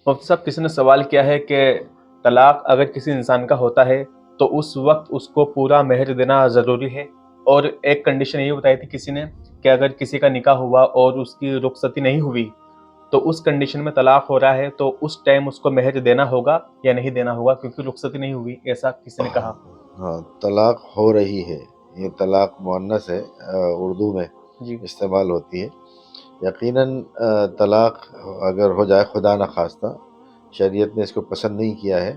مفتی صاحب کسی نے سوال کیا ہے کہ طلاق اگر کسی انسان کا ہوتا ہے تو اس وقت اس کو پورا مہر دینا ضروری ہے، اور ایک کنڈیشن یہ بتائی تھی کسی نے کہ اگر کسی کا نکاح ہوا اور اس کی رخصتی نہیں ہوئی تو اس کنڈیشن میں طلاق ہو رہا ہے تو اس ٹائم اس کو مہر دینا ہوگا یا نہیں دینا ہوگا کیونکہ رخصتی نہیں ہوئی، ایسا کسی نے کہا۔ ہاں، طلاق ہو رہی ہے، یہ طلاق مؤنث ہے، اردو میں جی استعمال ہوتی ہے۔ یقیناً طلاق اگر ہو جائے خدا نخواستہ، شریعت نے اس کو پسند نہیں کیا ہے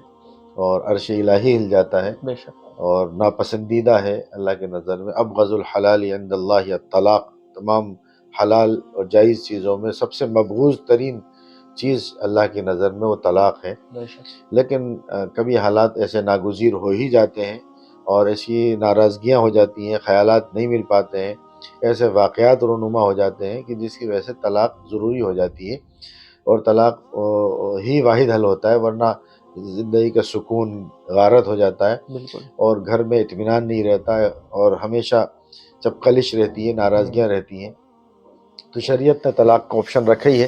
اور عرش الہی ہل جاتا ہے بے شک۔ اور ناپسندیدہ ہے اللہ کے نظر میں۔ ابغض الحلال عند اللہ الطلاق، تمام حلال اور جائز چیزوں میں سب سے مبغوض ترین چیز اللہ کی نظر میں وہ طلاق ہے۔ بے شک۔ لیکن کبھی حالات ایسے ناگزیر ہو ہی جاتے ہیں اور ایسی ناراضگیاں ہو جاتی ہیں، خیالات نہیں مل پاتے ہیں، ایسے واقعات رونما ہو جاتے ہیں کہ جس کی وجہ سے طلاق ضروری ہو جاتی ہے، اور طلاق ہی واحد حل ہوتا ہے، ورنہ زندگی کا سکون غارت ہو جاتا ہے بالکل۔ اور گھر میں اطمینان نہیں رہتا ہے اور ہمیشہ جب کلش رہتی ہے، ناراضگیاں رہتی ہیں۔ تو شریعت نے طلاق کا آپشن رکھا ہی ہے۔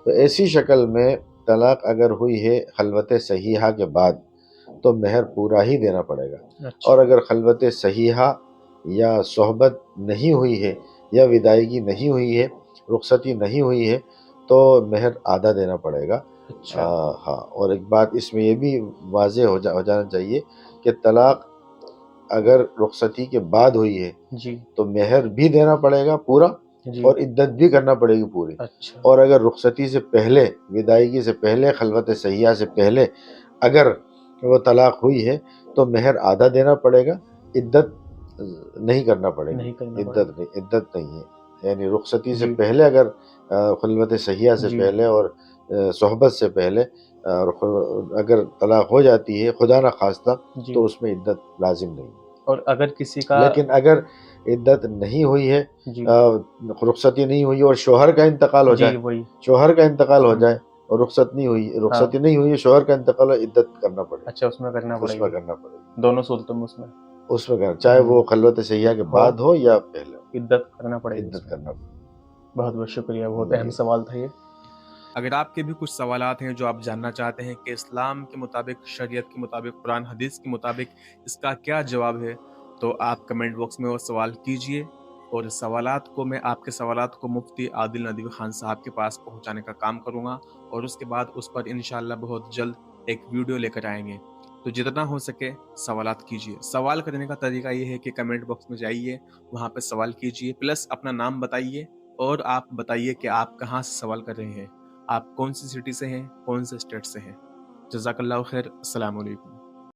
تو ایسی شکل میں طلاق اگر ہوئی ہے خلوت صحیحہ کے بعد تو مہر پورا ہی دینا پڑے گا، اچھا۔ اور اگر خلوت صحیحہ یا صحبت نہیں ہوئی ہے یا ودائیگی نہیں ہوئی ہے، رخصتی نہیں ہوئی ہے، تو مہر آدھا دینا پڑے گا۔ اچھا۔ ہاں، اور ایک بات اس میں یہ بھی واضح ہو جانا چاہیے کہ طلاق اگر رخصتی کے بعد ہوئی ہے جی تو مہر بھی دینا پڑے گا پورا جی۔ اور عدت بھی کرنا پڑے گی پوری، اچھا۔ اور اگر رخصتی سے پہلے، ودائیگی سے پہلے، خلوت صحیحہ سے پہلے اگر وہ طلاق ہوئی ہے تو مہر آدھا دینا پڑے گا، عدت نہیں کرنا پڑے گی، نہیں کرنا پڑے گا۔ عدت نہیں ہے، یعنی رخصتی سے جی پہلے اگر خلوت صحیحہ سے جی۔ پہلے اور صحبت سے پہلے اگر طلاق ہو جاتی ہے خدا نخواستہ جی۔ تو اس میں عدت لازم نہیں ہے۔ اور اگر کسی کا لیکن اگر عدت نہیں ہوئی ہے، جی رخصتی نہیں ہوئی اور شوہر کا انتقال ہو جی جائے، وہی۔ شوہر کا انتقال ہو ہوں، جائے اور رخصت نہیں ہوئی، ہاں۔ رخصتی نہیں ہوئی ہے، شوہر کا انتقال ہو، عدت کرنا پڑے گی، اچھا، اس میں کرنا پڑے اس میں گی کرنا پڑے گی، دونوں صورتوں میں اس میں اس میں کرنا، چاہے وہ خلوت صحیحہ کے ہو، بعد ہو یا پہلے ہو، عدت کرنا پڑے گی اس عدت میں۔ کرنا پڑے بہت بہت شکریہ، بہت گی۔ اہم سوال تھا یہ۔ اگر آپ کے بھی کچھ سوالات ہیں جو آپ جاننا چاہتے ہیں کہ اسلام کے مطابق، شریعت کے مطابق، قرآن حدیث کے مطابق اس کا کیا جواب ہے، تو آپ کمنٹ باکس میں وہ سوال کیجئے، اور سوالات کو میں آپ کے سوالات کو مفتی عادل ندوی خان صاحب کے پاس پہنچانے کا کام کروں گا، اور اس کے بعد اس پر انشاءاللہ بہت جلد ایک ویڈیو لے کر آئیں گے۔ تو جتنا ہو سکے سوالات کیجئے۔ سوال کرنے کا طریقہ یہ ہے کہ کمنٹ باکس میں جائیے، وہاں پہ سوال کیجئے، پلس اپنا نام بتائیے، اور آپ بتائیے کہ آپ کہاں سے سوال کر رہے ہیں، آپ کون سی سٹی سے ہیں، کون سے اسٹیٹ سے ہیں۔ جزاک اللہ خیر، السلام علیکم۔